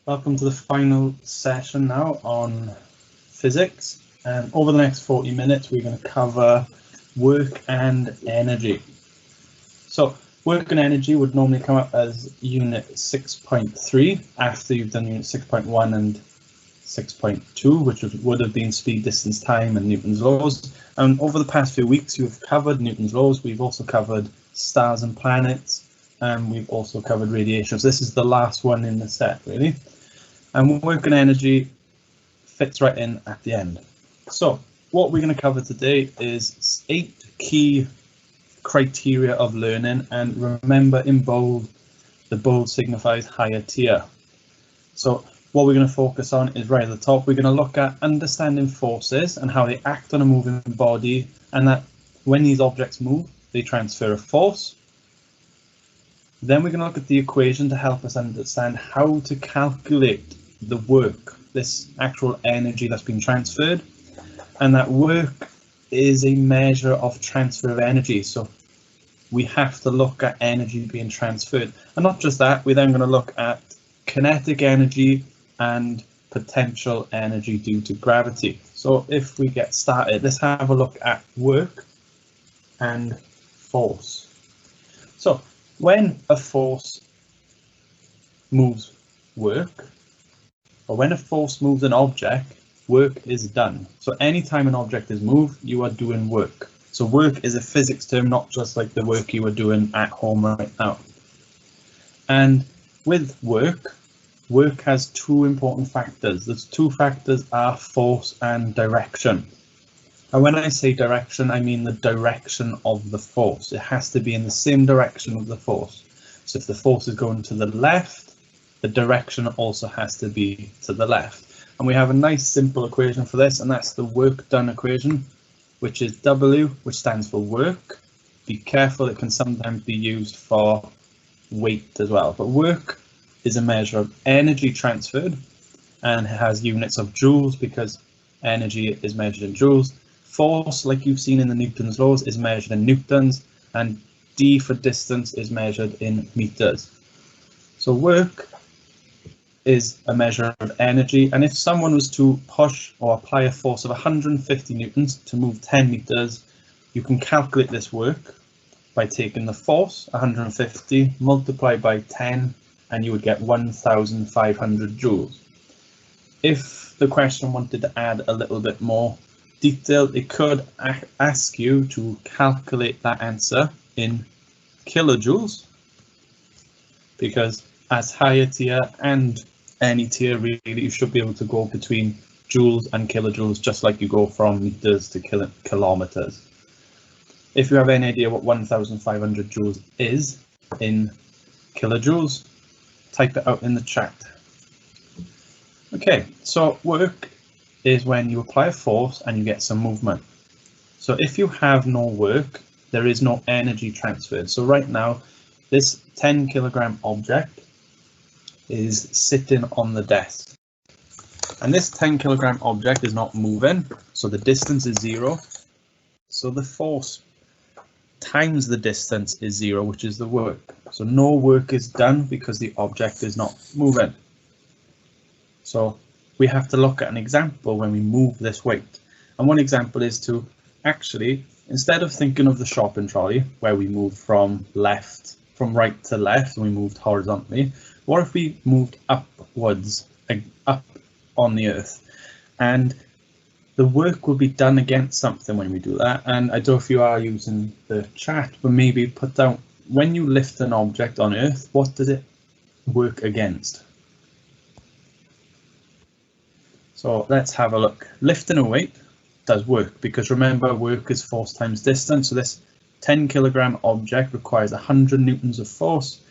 Welcome to the final session now on physics. And over the next 40 minutes, we're going to cover work and energy. So work and energy would normally come up as unit 6.3 after you've done unit 6.1 and 6.2, which would have been speed, distance, time, and Newton's laws. And over the past few weeks, you've covered Newton's laws. We've also covered stars and planets, and we've also covered radiation. So this is the last one in the set, really. And work and energy fits right in at the end. So what we're going to cover today is 8 key criteria of learning, and remember, in bold, the bold signifies higher tier. So what we're going to focus on is right at the top. We're going to look at understanding forces and how they act on a moving body, and that when these objects move, they transfer a force. Then we're going to look at the equation to help us understand how to calculate the work, this actual energy that's been transferred, and that work is a measure of transfer of energy. So we have to look at energy being transferred, and not just that, we're then going to look at kinetic energy and potential energy due to gravity. So if we get started, let's have a look at work and force. So when a force moves work, or when a force moves an object, work is done. So anytime an object is moved, you are doing work. So work is a physics term, not just like the work you are doing at home right now. And with work, work has 2 important factors. Those 2 factors are force and direction. And when I say direction, I mean the direction of the force. It has to be in the same direction of the force. So if the force is going to the left, the direction also has to be to the left. And we have a nice simple equation for this, and that's the work done equation, which is W, which stands for work. Be careful, it can sometimes be used for weight as well. But work is a measure of energy transferred, and it has units of joules because energy is measured in joules. Force, like you've seen in the Newton's laws, is measured in newtons, and D for distance is measured in meters. So work is a measure of energy, and if someone was to push or apply a force of 150 newtons to move 10 meters, you can calculate this work by taking the force, 150, multiplied by 10, and you would get 1,500 joules. If the question wanted to add a little bit more detail, it could ask you to calculate that answer in kilojoules, because as higher tier and any tier, really, you should be able to go between joules and kilojoules, just like you go from meters to kilometers. If you have any idea what 1,500 joules is in kilojoules, type it out in the chat. Okay, so work is when you apply a force and you get some movement. So if you have no work, there is no energy transferred. So right now, this 10 kilogram object is sitting on the desk, and this 10 kilogram object is not moving, so the distance is 0. So the force times the distance is 0, which is the work. So no work is done because the object is not moving. So we have to look at an example when we move this weight. And one example is to actually, instead of thinking of the shopping trolley where we move from right to left and we moved horizontally, what if we moved upwards, like up on the earth? And the work will be done against something when we do that. And I don't know if you are using the chat, but maybe put down, when you lift an object on earth, what does it work against? So let's have a look. Lifting a weight does work, because remember, work is force times distance. So this 10 kilogram object requires 100 newtons of force,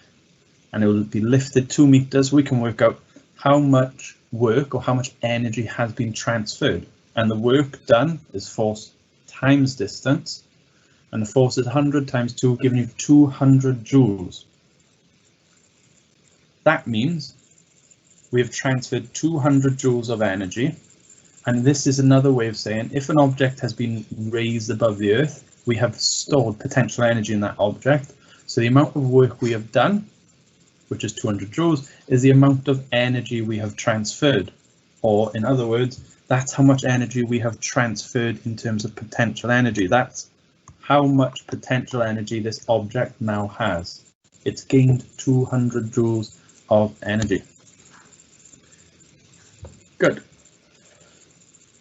and it will be lifted 2 meters. We can work out how much work or how much energy has been transferred. And the work done is force times distance, and the force is 100 times 2, giving you 200 joules. That means we have transferred 200 joules of energy, and this is another way of saying if an object has been raised above the earth, we have stored potential energy in that object. So the amount of work we have done which is 200 joules, is the amount of energy we have transferred. Or in other words, that's how much energy we have transferred in terms of potential energy. That's how much potential energy this object now has. It's gained 200 joules of energy. Good.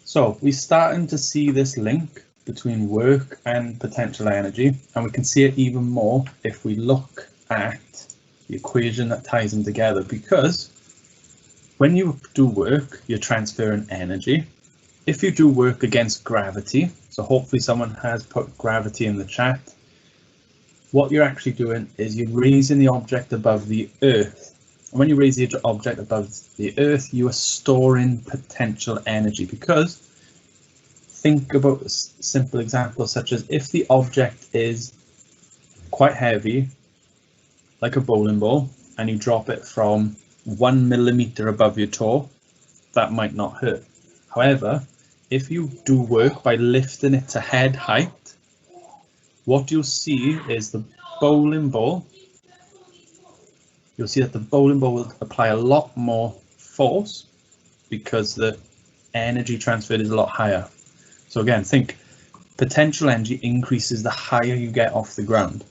So we're starting to see this link between work and potential energy, and we can see it even more if we look at the equation that ties them together, because when you do work, you're transferring energy. If you do work against gravity, so hopefully someone has put gravity in the chat, what you're actually doing is you're raising the object above the Earth. And when you raise the object above the Earth, you are storing potential energy, because think about a simple example such as if the object is quite heavy, like a bowling ball, and you drop it from 1 millimeter above your toe, that might not hurt. However, if you do work by lifting it to head height, what you'll see is the bowling ball, you'll see that the bowling ball will apply a lot more force because the energy transferred is a lot higher. So again, think potential energy increases the higher you get off the ground.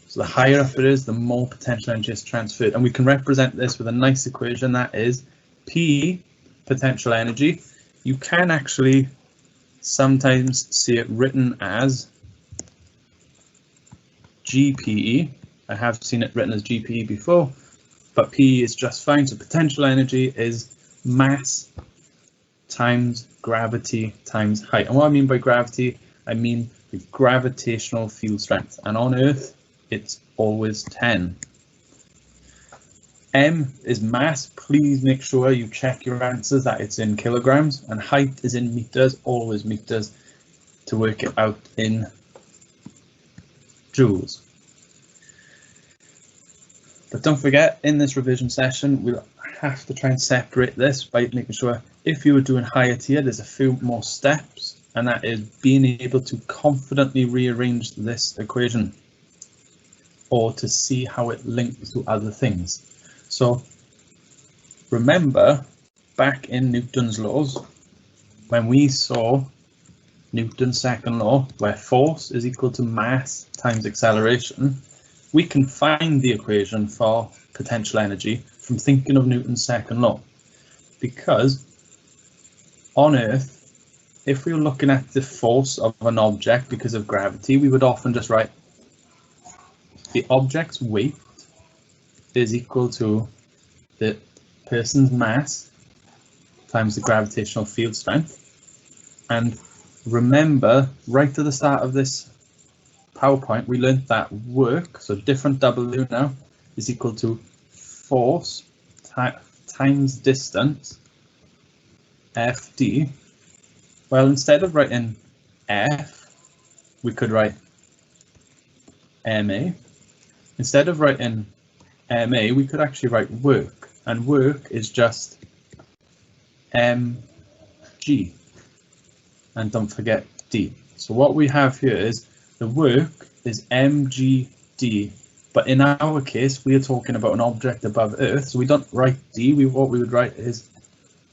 So the higher up it is, the more potential energy is transferred. And we can represent this with a nice equation that is P, potential energy. You can actually sometimes see it written as GPE. I have seen it written as GPE before, but P is just fine. So potential energy is mass times gravity times height. And what I mean by gravity, I mean the gravitational field strength. And on Earth, it's always 10. M is mass. Please make sure you check your answers that it's in kilograms, and height is in meters, always meters, to work it out in joules. But don't forget, in this revision session, we'll have to try and separate this by making sure if you were doing higher tier, there's a few more steps, and that is being able to confidently rearrange this equation or to see how it links to other things. So remember back in Newton's laws, when we saw Newton's second law, where force is equal to mass times acceleration, we can find the equation for potential energy from thinking of Newton's second law. Because on Earth, if we were looking at the force of an object because of gravity, we would often just write the object's weight is equal to the person's mass times the gravitational field strength. And remember, right at the start of this PowerPoint, we learned that work, so different W now, is equal to force times distance, FD. Well, instead of writing F, we could write MA. Instead of writing MA, we could actually write work, and work is just mg. And don't forget D. So what we have here is the work is mgd, but in our case, we are talking about an object above Earth, so we don't write D. What we would write is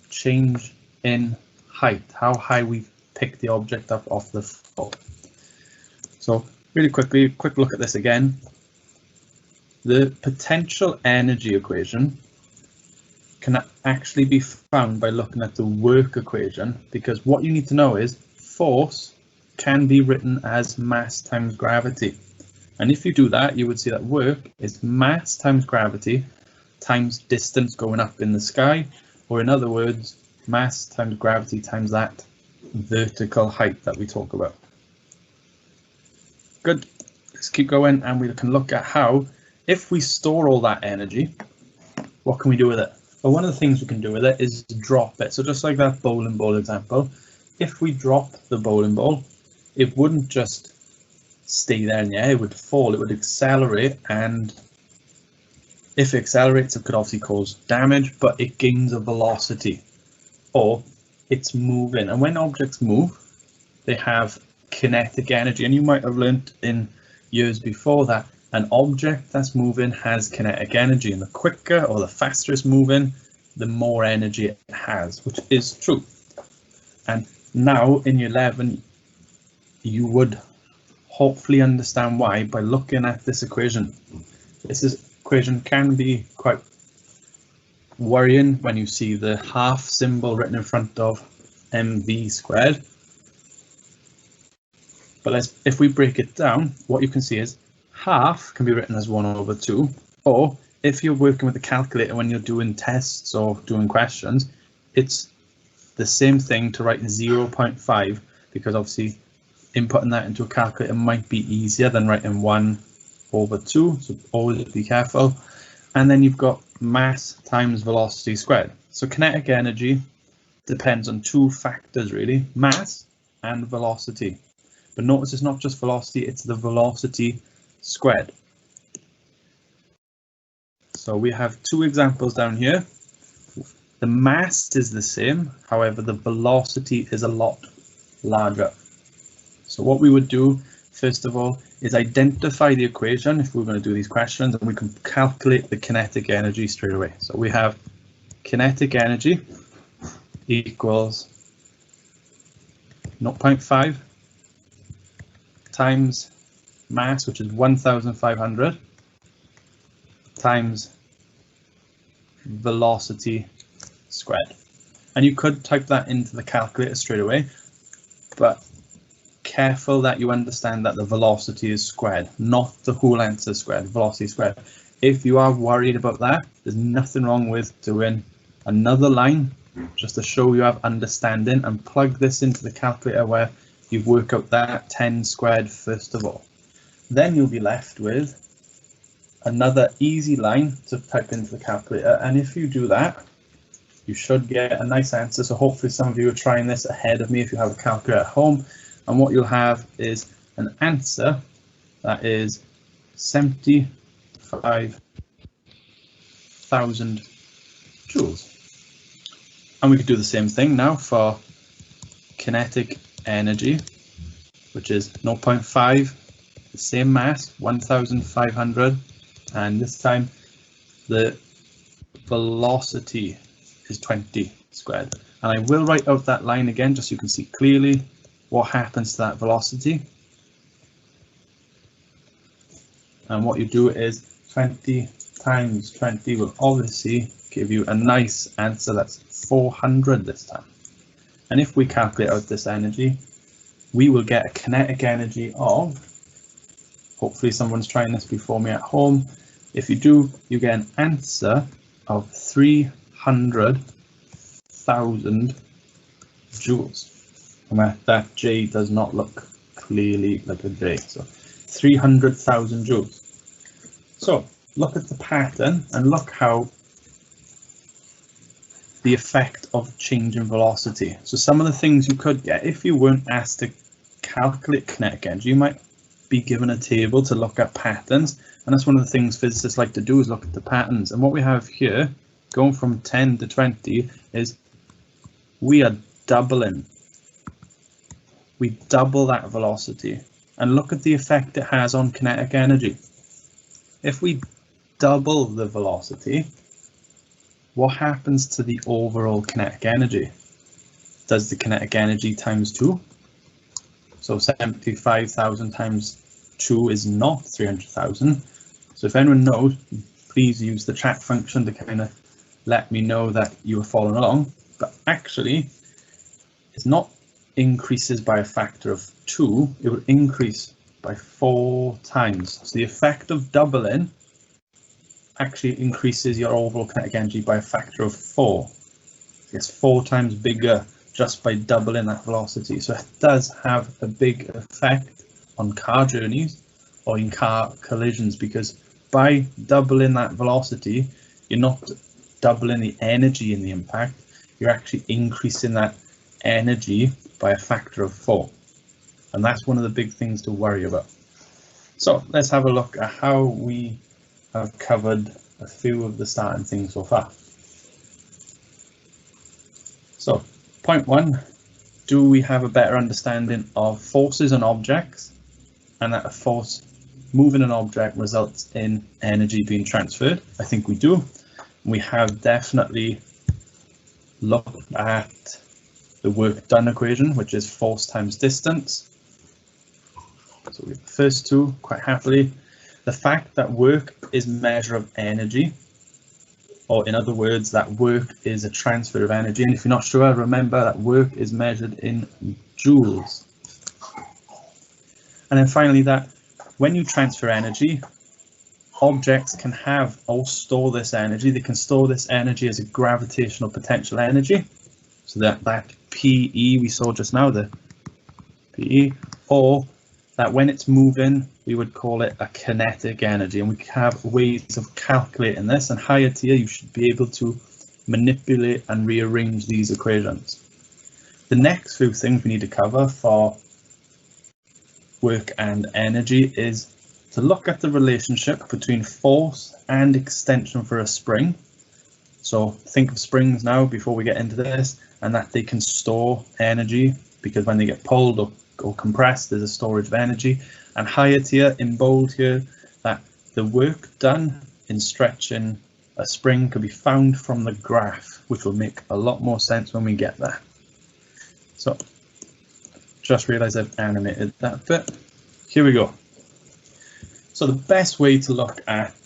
change in height, how high we pick the object up off the floor. So really quickly, quick look at this again. The potential energy equation can actually be found by looking at the work equation, because what you need to know is force can be written as mass times gravity. And if you do that, you would see that work is mass times gravity times distance going up in the sky, or in other words, mass times gravity times that vertical height that we talk about. Good. Let's keep going, and we can look at how, if we store all that energy, what can we do with it? Well, one of the things we can do with it is drop it. So just like that bowling ball example, if we drop the bowling ball, it wouldn't just stay there in the air, it would fall, it would accelerate, and if it accelerates, it could obviously cause damage, but it gains a velocity, or it's moving. And when objects move, they have kinetic energy, and you might have learned in years before that an object that's moving has kinetic energy, and the quicker or the faster it's moving, the more energy it has, which is true. And now in year 11, you would hopefully understand why by looking at this equation. Equation can be quite worrying when you see the half symbol written in front of mv squared. But if we break it down, what you can see is half can be written as 1/2, or if you're working with the calculator when you're doing tests or doing questions, it's the same thing to write 0.5, because obviously inputting that into a calculator might be easier than writing 1/2, so always be careful. And then you've got mass times velocity squared. So kinetic energy depends on two factors really, mass and velocity. But notice it's not just velocity, it's the velocity squared. So we have two examples down here. The mass is the same, however the velocity is a lot larger. So what we would do first of all is identify the equation if we're going to do these questions, and we can calculate the kinetic energy straight away. So we have kinetic energy equals 0.5 times mass, which is 1,500, times velocity squared. And you could type that into the calculator straight away, but careful that you understand that the velocity is squared, not the whole answer squared, velocity squared. If you are worried about that, there's nothing wrong with doing another line just to show you have understanding, and plug this into the calculator where you work out that 10 squared first of all. Then you'll be left with another easy line to type into the calculator, and if you do that, you should get a nice answer. So hopefully some of you are trying this ahead of me if you have a calculator at home, and what you'll have is an answer that is 75,000 joules. And we could do the same thing now for kinetic energy, which is 0.5, the same mass, 1,500, and this time the velocity is 20 squared. And I will write out that line again just so you can see clearly what happens to that velocity. And what you do is 20 times 20 will obviously give you a nice answer that's 400 this time. And if we calculate out this energy, we will get a kinetic energy of, hopefully someone's trying this before me at home. If you do, you get an answer of 300,000 joules. And that J does not look clearly like a J, so 300,000 joules. So look at the pattern and look how the effect of changing velocity. So some of the things you could get if you weren't asked to calculate kinetic energy, you might be given a table to look at patterns, and that's one of the things physicists like to do, is look at the patterns. And what we have here, going from 10 to 20, is we are doubling. We double that velocity, and look at the effect it has on kinetic energy. If we double the velocity, what happens to the overall kinetic energy? Does the kinetic energy times 2? So 75,000 times 2 is not 300,000. So if anyone knows, please use the chat function to kind of let me know that you are following along. But actually, it's not increases by a factor of 2, it will increase by 4 times. So the effect of doubling actually increases your overall kinetic energy by a factor of 4. It's 4 times bigger just by doubling that velocity. So it does have a big effect on car journeys or in car collisions, because by doubling that velocity, you're not doubling the energy in the impact, you're actually increasing that energy by a factor of 4. And that's one of the big things to worry about. So let's have a look at how we have covered a few of the starting things so far. So point 1, do we have a better understanding of forces on objects, and that a force moving an object results in energy being transferred? I think we do. We have definitely looked at the work done equation, which is force times distance. So we have the first two quite happily. The fact that work is a measure of energy, or in other words, that work is a transfer of energy. And if you're not sure, remember that work is measured in joules. And then finally, that when you transfer energy, objects can have or store this energy. They can store this energy as a gravitational potential energy. So that PE we saw just now, the PE, or that when it's moving, we would call it a kinetic energy. And we have ways of calculating this, and higher tier, you should be able to manipulate and rearrange these equations. The next few things we need to cover for work and energy is to look at the relationship between force and extension for a spring. So think of springs now before we get into this, and that they can store energy because when they get pulled or compressed, there's a storage of energy. And higher tier in bold here, that the work done in stretching a spring could be found from the graph, which will make a lot more sense when we get there. So just realized I've animated that bit. Here we go. So the best way to look at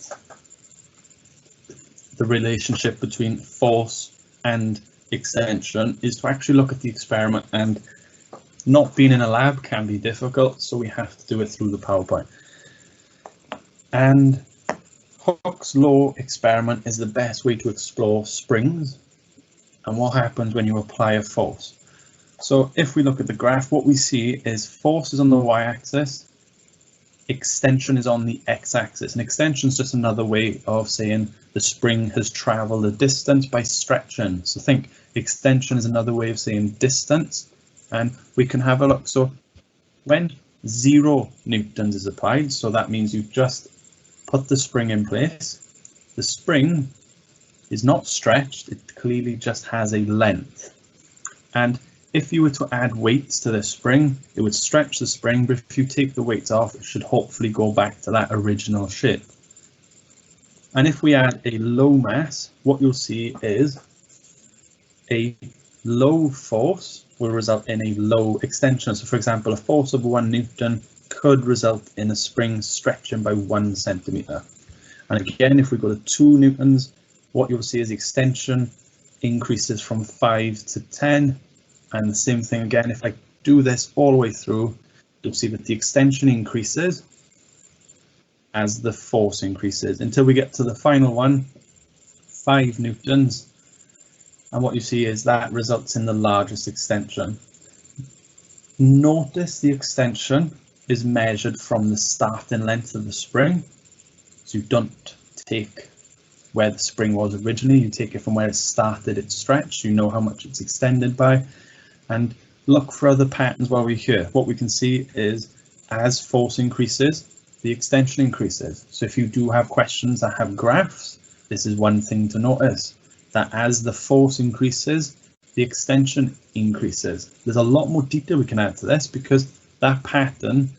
the relationship between force and extension is to actually look at the experiment, and not being in a lab can be difficult, so we have to do it through the PowerPoint. And Hooke's law experiment is the best way to explore springs and what happens when you apply a force. So if we look at the graph, what we see is force is on the y-axis, extension is on the x-axis, and extension is just another way of saying the spring has traveled a distance by stretching. So think extension is another way of saying distance, and we can have a look. So when 0 newtons is applied, so that means you just put the spring in place, the spring is not stretched, it clearly just has a length. And if you were to add weights to this spring, it would stretch the spring, but if you take the weights off, it should hopefully go back to that original shape. And if we add a low mass, what you'll see is a low force will result in a low extension. So for example, a force of 1 Newton could result in a spring stretching by 1 centimeter. And again, if we go to 2 Newtons, what you'll see is extension increases from 5 to 10. And the same thing again, if I do this all the way through, you'll see that the extension increases as the force increases until we get to the final one, 5 Newtons. And what you see is that results in the largest extension. Notice the extension is measured from the starting length of the spring. So you don't take where the spring was originally, you take it from where it started its stretch, you know how much it's extended by. And look for other patterns while we're here. What we can see is as force increases, the extension increases. So if you do have questions that have graphs, this is one thing to notice, that as the force increases, the extension increases. There's a lot more detail we can add to this because that pattern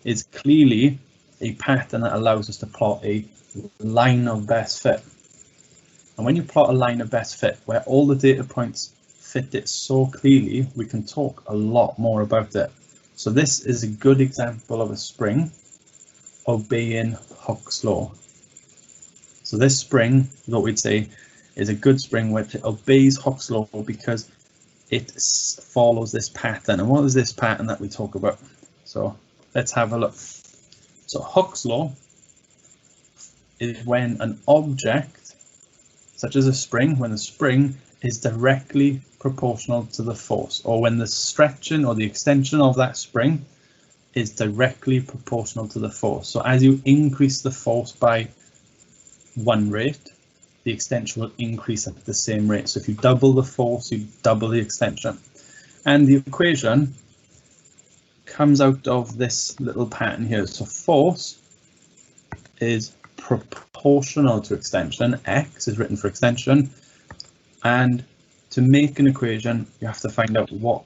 is clearly a pattern that allows us to plot a line of best fit. And when you plot a line of best fit where all the data points fit it so clearly, we can talk a lot more about it. So this is a good example of a spring obeying Hooke's law. So this spring, what we'd say, is a good spring which obeys Hooke's law because it follows this pattern. And what is this pattern that we talk about? So let's have a look. So Hooke's law is when an object, such as a spring, when the spring is directly proportional to the force, or when the stretching or the extension of that spring is directly proportional to the force. So as you increase the force by 1 rate, the extension will increase at the same rate. So if you double the force, you double the extension. And the equation comes out of this little pattern here. So force is proportional to extension. X is written for extension. And to make an equation, you have to find out what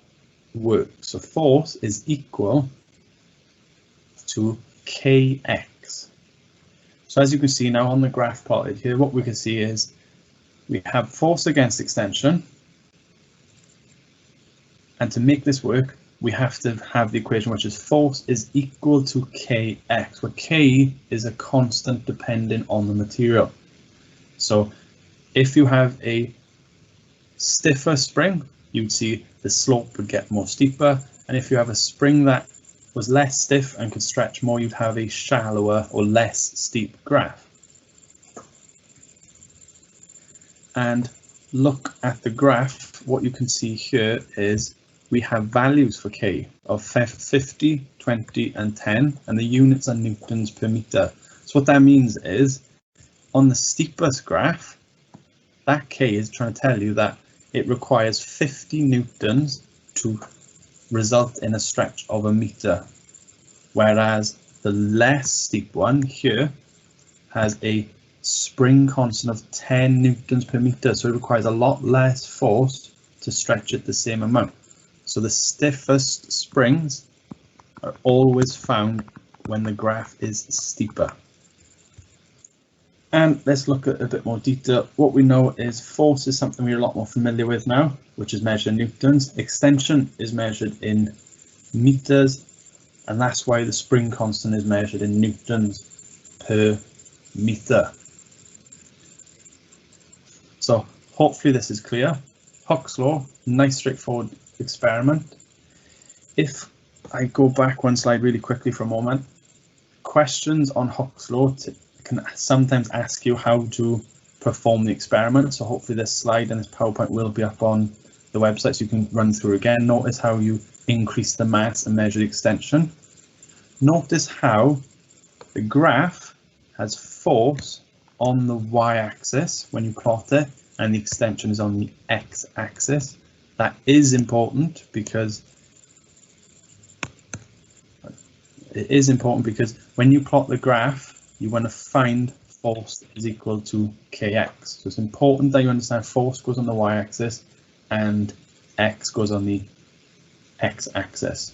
works. So force is equal to kx. So as you can see now on the graph plotted here, what we can see is we have force against extension, and to make this work we have to have the equation which is force is equal to kx, where k is a constant depending on the material. So if you have a stiffer spring, you'd see the slope would get more steeper, and if you have a spring that was less stiff and could stretch more, you'd have a shallower or less steep graph. And look at the graph, what you can see here is we have values for k of 50, 20 and 10, and the units are newtons per meter. So what that means is on the steepest graph, that k is trying to tell you that it requires 50 newtons to result in a stretch of a meter, whereas the less steep one here has a spring constant of 10 newtons per meter, so it requires a lot less force to stretch it the same amount. So the stiffest springs are always found when the graph is steeper. And let's look at a bit more detail. What we know is force is something we're a lot more familiar with now, which is measured in newtons. Extension is measured in meters, and that's why the spring constant is measured in newtons per meter. So hopefully this is clear. Hooke's law, nice straightforward experiment. If I go back one slide really quickly for a moment, questions on Hooke's law can sometimes ask you how to perform the experiment. So hopefully this slide and this PowerPoint will be up on the website so you can run through again. Notice how you increase the mass and measure the extension. Notice how the graph has force on the y-axis when you plot it, and the extension is on the x-axis. That is important because when you plot the graph, you want to find force is equal to kx. So it's important that you understand force goes on the y-axis and x goes on the x-axis.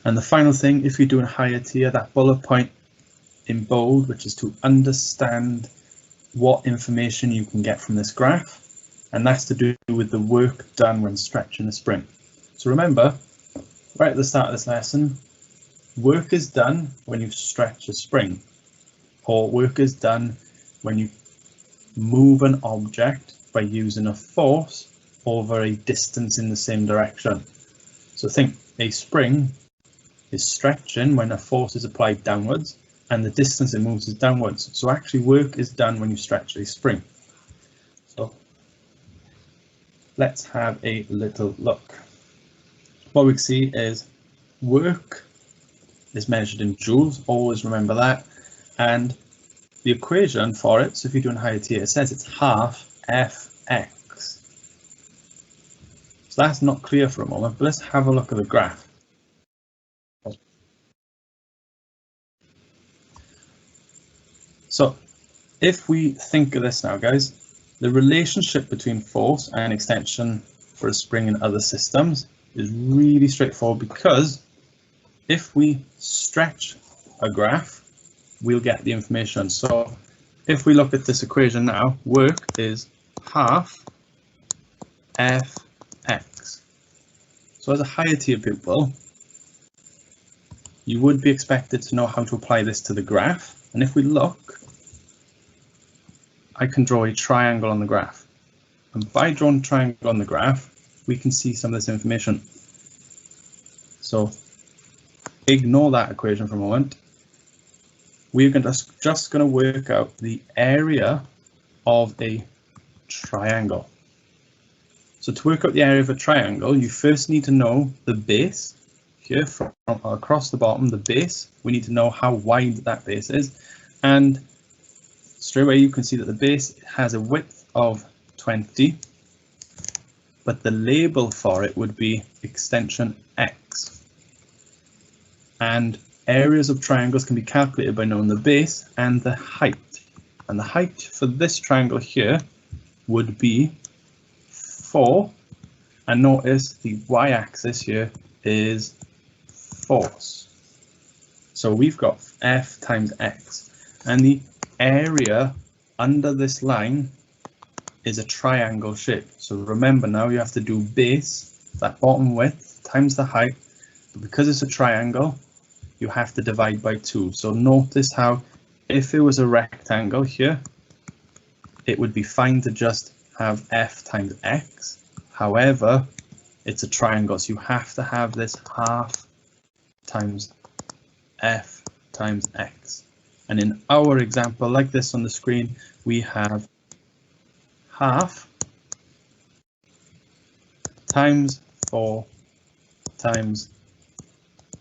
And the final thing, if you're doing higher tier, that bullet point in bold, which is to understand what information you can get from this graph, and that's to do with the work done when stretching a spring. So remember, right at the start of this lesson, work is done when you stretch a spring, or work is done when you move an object by using a force over a distance in the same direction. So think a spring is stretching when a force is applied downwards, and the distance it moves is downwards. So actually work is done when you stretch a spring. So let's have a little look. What we see is work is measured in joules, always remember that, and the equation for it, so if you're doing higher tier, it says it's half Fx. So that's not clear for a moment, but let's have a look at the graph. So if we think of this now, guys, the relationship between force and extension for a spring in other systems is really straightforward, because if we stretch a graph, we'll get the information. So if we look at this equation now, work is half Fx. So as a higher tier pupil, you would be expected to know how to apply this to the graph. And if we look, I can draw a triangle on the graph. And by drawing a triangle on the graph, we can see some of this information. So ignore that equation for a moment. We're just going to work out the area of a triangle. So to work out the area of a triangle, you first need to know the base. Here from across the bottom, the base, we need to know how wide that base is. And straight away you can see that the base has a width of 20, but the label for it would be extension x. And areas of triangles can be calculated by knowing the base and the height. And the height for this triangle here would be 4. And notice the y-axis here is force. So we've got F times X, and the area under this line is a triangle shape. So remember, now you have to do base, that bottom width, times the height. But because it's a triangle, you have to divide by 2. So notice how if it was a rectangle here, it would be fine to just have F times X. However, it's a triangle, so you have to have this half times F times X. And in our example, like this on the screen, we have half times 4 times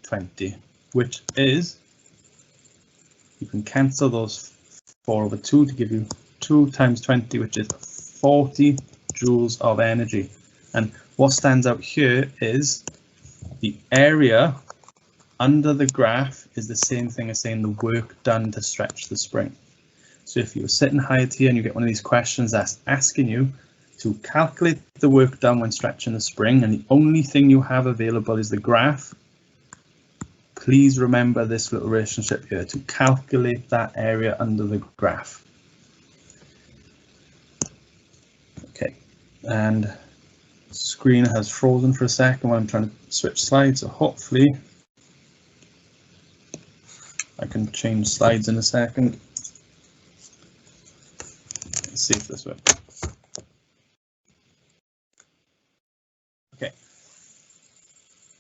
20, which is, you can cancel those 4 over 2 to give you 2 times 20, which is 40 joules of energy. And what stands out here is the area under the graph is the same thing as saying the work done to stretch the spring. So if you're sitting higher tier and you get one of these questions that's asking you to calculate the work done when stretching the spring, and the only thing you have available is the graph, please remember this little relationship here to calculate that area under the graph. Okay, and the screen has frozen for a second when I'm trying to switch slides, so hopefully I can change slides in a second. Let's see if this works. Okay,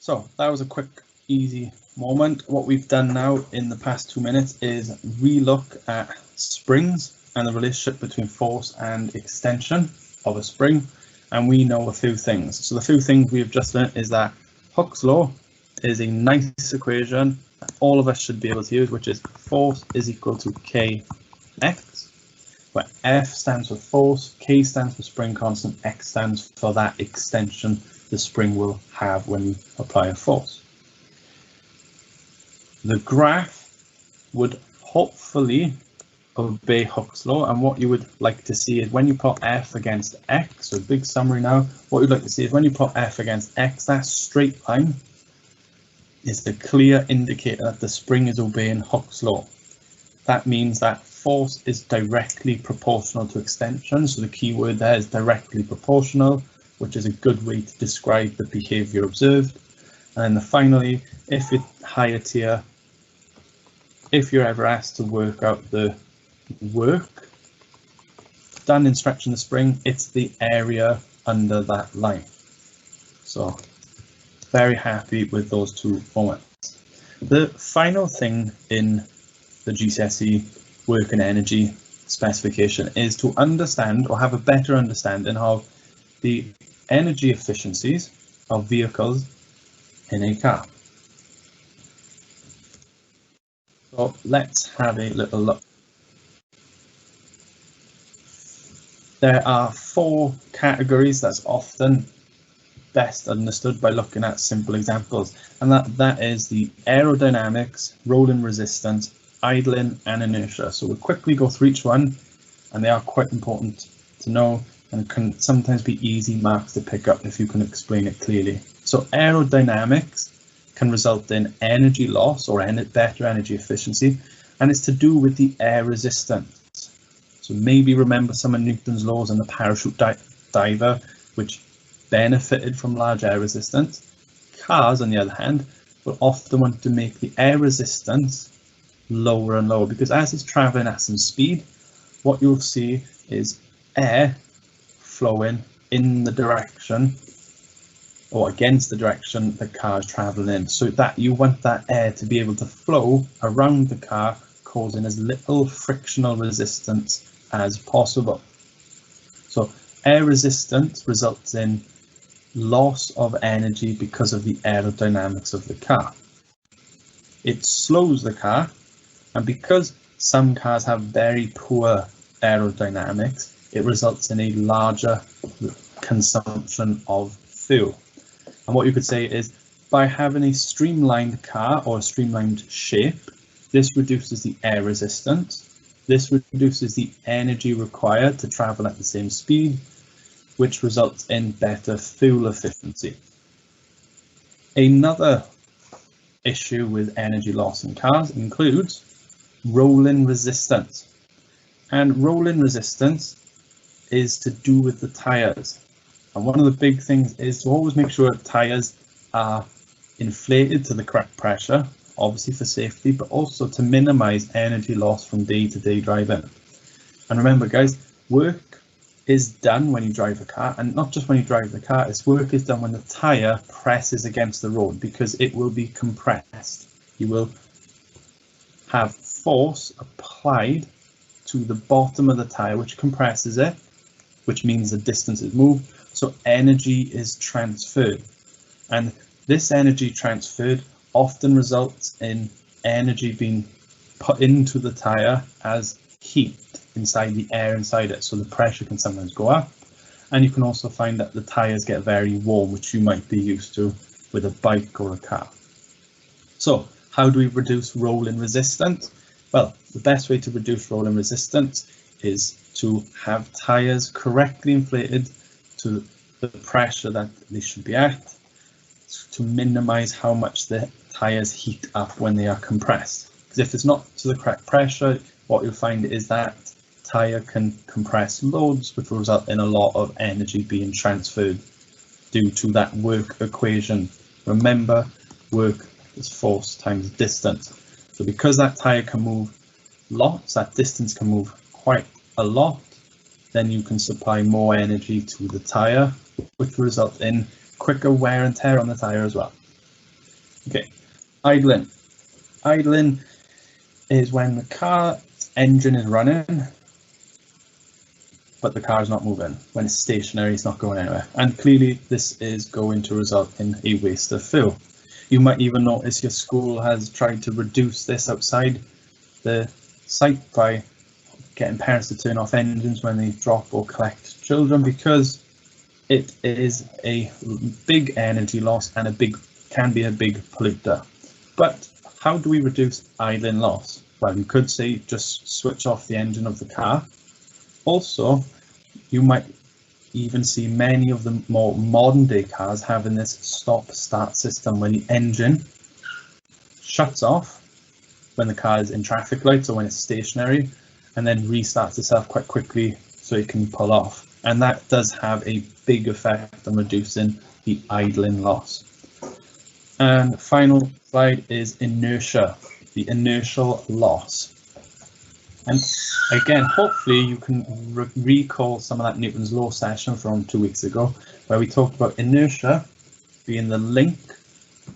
so that was a quick, easy moment. What we've done now in the past 2 minutes is relook at springs and the relationship between force and extension of a spring, and we know a few things. So the few things we've just learned is that Hooke's law is a nice equation that all of us should be able to use, which is force is equal to kx, where F stands for force, K stands for spring constant, X stands for that extension the spring will have when you apply a force. The graph would hopefully obey Hooke's law, and what you would like to see is when you plot F against X, so big summary now, what you'd like to see is when you plot F against X, that straight line is the clear indicator that the spring is obeying Hooke's law. That means that force is directly proportional to extension, so the key word there is directly proportional, which is a good way to describe the behavior observed. And then finally, if it's higher tier, if you're ever asked to work out the work done in stretching the spring, it's the area under that line. So very happy with those 2 moments. The final thing in the GCSE work and energy specification is to understand or have a better understanding of the energy efficiencies of vehicles in a car. So let's have a little look. There are 4 categories that's often best understood by looking at simple examples, and that is the aerodynamics, rolling resistance, idling and inertia. So we'll quickly go through each one, and they are quite important to know and can sometimes be easy marks to pick up if you can explain it clearly. So aerodynamics can result in energy loss or better energy efficiency, and it's to do with the air resistance. So maybe remember some of Newton's laws and the parachute diver, which benefited from large air resistance. Cars, on the other hand, will often want to make the air resistance lower and lower, because as it's traveling at some speed, what you'll see is air flowing in the direction or against the direction the car is traveling in, so that you want that air to be able to flow around the car, causing as little frictional resistance as possible. So air resistance results in loss of energy because of the aerodynamics of the car. It slows the car, and because some cars have very poor aerodynamics, it results in a larger consumption of fuel. And what you could say is, by having a streamlined car or a streamlined shape, this reduces the air resistance, this reduces the energy required to travel at the same speed, which results in better fuel efficiency. Another issue with energy loss in cars includes rolling resistance. And rolling resistance is to do with the tires. And one of the big things is to always make sure that tires are inflated to the correct pressure, obviously for safety, but also to minimize energy loss from day-to-day driving. And remember, guys, work is done when you drive a car, and not just when you drive the car, it's work is done when the tire presses against the road, because it will be compressed. You will have force applied to the bottom of the tire, which compresses it, which means the distance is moved, so energy is transferred. And this energy transferred often results in energy being put into the tire as heat inside the air inside it, so the pressure can sometimes go up, and you can also find that the tires get very warm, which you might be used to with a bike or a car. So how do we reduce rolling resistance? Well, the best way to reduce rolling resistance is to have tires correctly inflated to the pressure that they should be at, to minimize how much the tires heat up when they are compressed. Because if it's not to the correct pressure, what you'll find is that tire can compress loads, which will result in a lot of energy being transferred due to that work equation. Remember, work is force times distance. So because that tire can move lots, that distance can move quite a lot, then you can supply more energy to the tire, which will result in quicker wear and tear on the tire as well. Okay, idling. Idling is when the car's engine is running, but the car is not moving. When it's stationary, it's not going anywhere. And clearly this is going to result in a waste of fuel. You might even notice your school has tried to reduce this outside the site by getting parents to turn off engines when they drop or collect children, because it is a big energy loss and can be a big polluter. But how do we reduce idling loss? Well, you could say just switch off the engine of the car. Also, you might even see many of the more modern day cars having this stop-start system, when the engine shuts off when the car is in traffic lights or when it's stationary, and then restarts itself quite quickly so it can pull off. And that does have a big effect on reducing the idling loss. And final slide is inertia, the inertial loss. And again, hopefully you can recall some of that Newton's law session from 2 weeks ago, where we talked about inertia being the link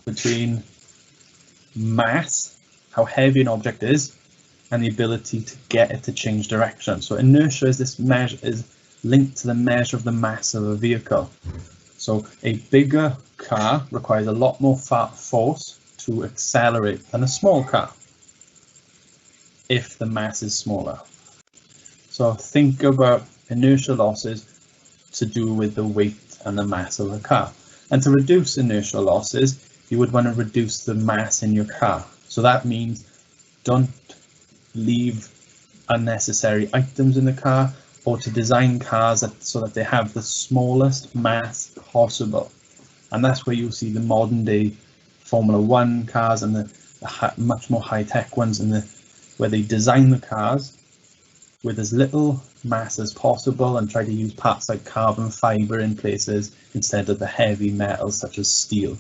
between mass, how heavy an object is, and the ability to get it to change direction. So inertia is this measure, is linked to the measure of the mass of a vehicle. So a bigger car requires a lot more force to accelerate than a small car if the mass is smaller. So think about inertial losses to do with the weight and the mass of a car. And to reduce inertial losses, you would want to reduce the mass in your car. So that means don't leave unnecessary items in the car, or to design cars so that they have the smallest mass possible. And that's where you'll see the modern day Formula 1 cars and the much more high-tech ones, and where they design the cars with as little mass as possible and try to use parts like carbon fiber in places instead of the heavy metals such as steel.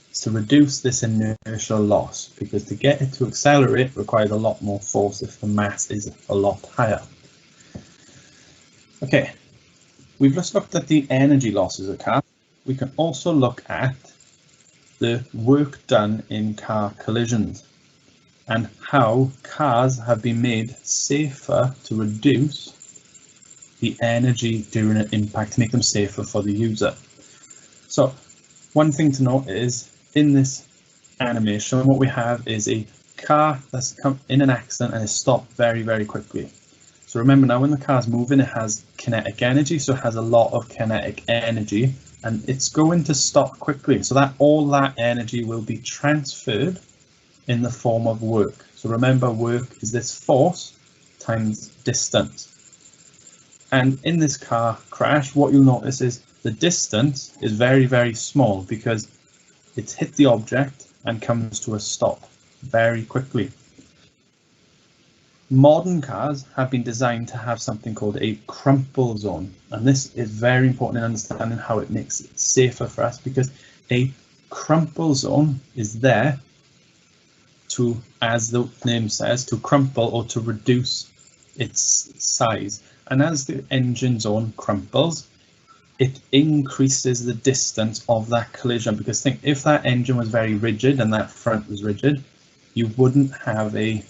It's to reduce this inertial loss, because to get it to accelerate requires a lot more force if the mass is a lot higher. Okay, we've just looked at the energy losses of cars. We can also look at the work done in car collisions and how cars have been made safer to reduce the energy during an impact, to make them safer for the user. So one thing to note is, in this animation, what we have is a car that's come in an accident and is stopped very, very quickly. So remember, now when the car's moving, it has kinetic energy, so it has a lot of kinetic energy, and it's going to stop quickly. So that all that energy will be transferred in the form of work. So remember, work is this force times distance. And in this car crash, what you'll notice is the distance is very, very small, because it's hit the object and comes to a stop very quickly. Modern cars have been designed to have something called a crumple zone, and this is very important in understanding how it makes it safer for us, because a crumple zone is there to, as the name says, to crumple or to reduce its size. And as the engine zone crumples, it increases the distance of that collision, because think, if that engine was very rigid and that front was rigid, you wouldn't have a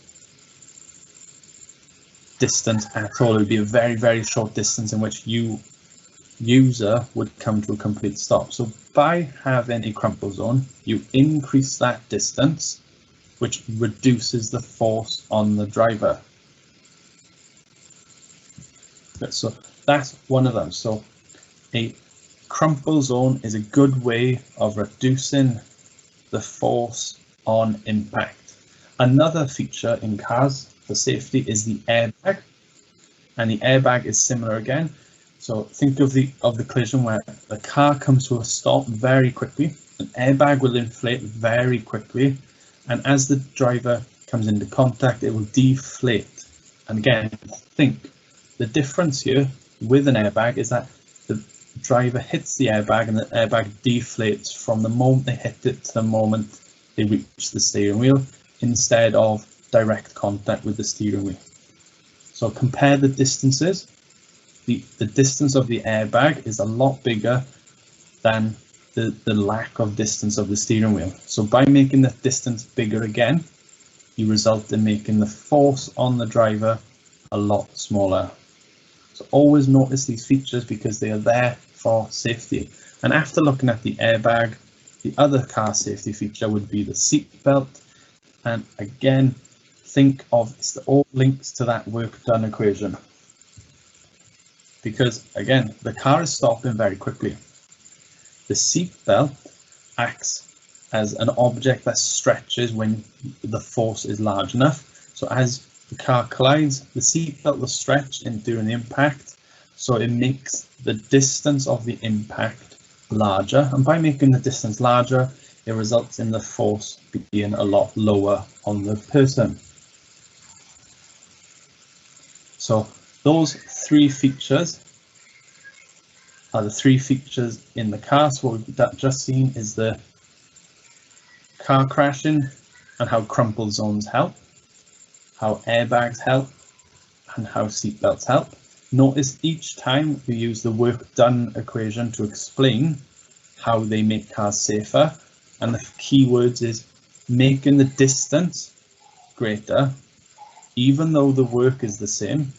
distance at all. It would be a very, very short distance in which user would come to a complete stop. So by having a crumple zone, you increase that distance, which reduces the force on the driver. So that's one of them. So a crumple zone is a good way of reducing the force on impact. Another feature in cars for safety is the airbag, and the airbag is similar again. So think of the collision where the car comes to a stop very quickly, an airbag will inflate very quickly, and as the driver comes into contact, it will deflate. And again, think the difference here with an airbag is that the driver hits the airbag and the airbag deflates from the moment they hit it to the moment they reach the steering wheel, instead of direct contact with the steering wheel. So compare the distances. The distance of the airbag is a lot bigger than the lack of distance of the steering wheel. So by making the distance bigger again, you result in making the force on the driver a lot smaller. So always notice these features because they are there for safety. And after looking at the airbag, the other car safety feature would be the seat belt. And again, think of it's all links to that work done equation. Because again, the car is stopping very quickly. The seat belt acts as an object that stretches when the force is large enough. So as the car collides, the seat belt will stretch during the impact. So it makes the distance of the impact larger. And by making the distance larger, it results in the force being a lot lower on the person. So those three features are the three features in the car. So what we've just seen is the car crashing and how crumple zones help, how airbags help, and how seatbelts help. Notice each time we use the work done equation to explain how they make cars safer. And the key words is making the distance greater, even though the work is the same,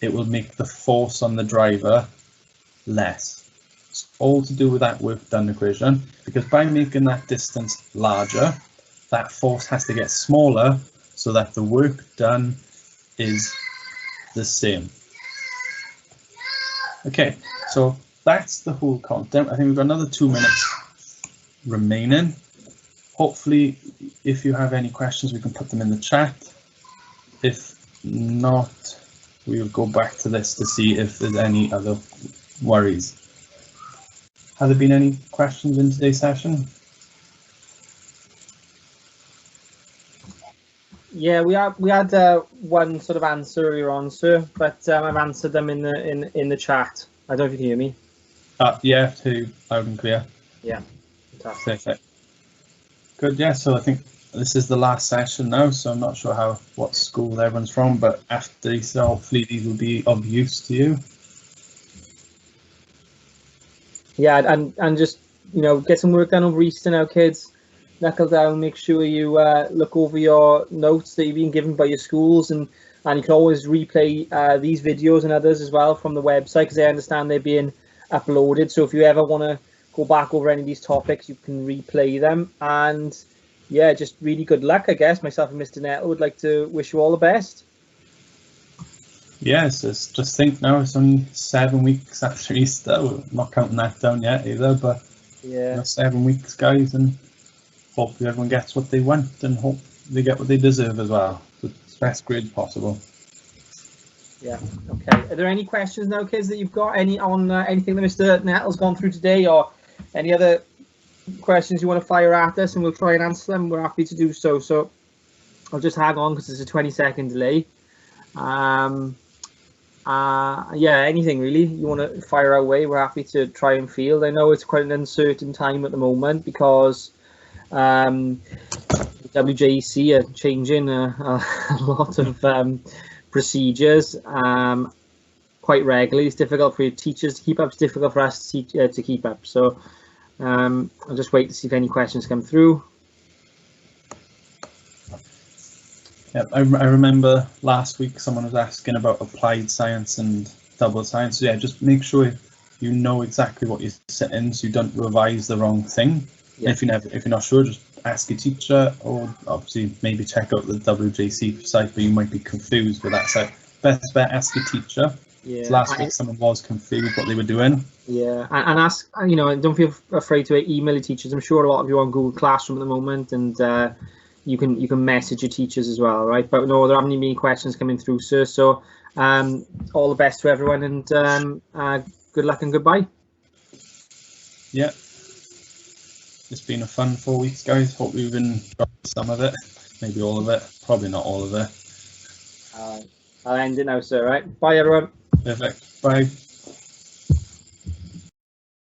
it will make the force on the driver less. It's all to do with that work done equation, because by making that distance larger, that force has to get smaller so that the work done is the same. Okay, so that's the whole content. I think we've got another 2 minutes remaining. Hopefully, if you have any questions, we can put them in the chat. If not, we'll go back to this to see if there's any other worries. Have there been any questions in today's session? Yeah, we had one sort of answer earlier on, sir, but I've answered them in the chat. I don't know if you can hear me. Yeah, too loud and clear. Yeah, fantastic. Perfect. Good. Yeah. So I think this is the last session now. So I'm not sure what school everyone's from, but after these, hopefully these will be of use to you. Yeah, and just get some work done over Easter now, kids. Knuckle down, make sure you look over your notes that you've been given by your schools, and you can always replay these videos and others as well from the website, because I understand they're being uploaded. So if you ever want to go back over any of these topics, you can replay them. And yeah, just really good luck, I guess. Myself and Mr. Nettle would like to wish you all the best. Yes, it's just think now it's only 7 weeks after Easter. We're not counting that down yet either, but yeah, 7 weeks, guys, and hopefully everyone gets what they want and hope they get what they deserve as well. The best grade possible. Yeah. Okay. Are there any questions now, kids, that you've got? Any on anything that Mr. Nettle's gone through today, or any other questions you want to fire at us and we'll try and answer them, we're happy to do so. So I'll just hang on because there's a 20-second delay. Yeah, anything really you want to fire our way, we're happy to try and field. I know it's quite an uncertain time at the moment because WJEC are changing a lot of procedures quite regularly. It's difficult for your teachers to keep up, it's difficult for us to keep up. So I'll just wait to see if any questions come through. Yeah, I remember last week someone was asking about applied science and double science. So yeah, just make sure you know exactly what you're setting so you don't revise the wrong thing. Yeah. If you're not sure, just ask your teacher, or obviously maybe check out the WJC site, but you might be confused with that site. Best bet, ask your teacher. Yeah. So last week someone was confused what they were doing. Yeah, and ask, don't feel afraid to email your teachers. I'm sure a lot of you are on Google Classroom at the moment, and you can message your teachers as well, right? But no, there haven't been any questions coming through, sir. So all the best to everyone, and good luck and goodbye. Yeah, it's been a fun 4 weeks, guys. Hope you've enjoyed some of it, maybe all of it, probably not all of it. I'll end it now, sir. Right, bye everyone. Perfect. Bye.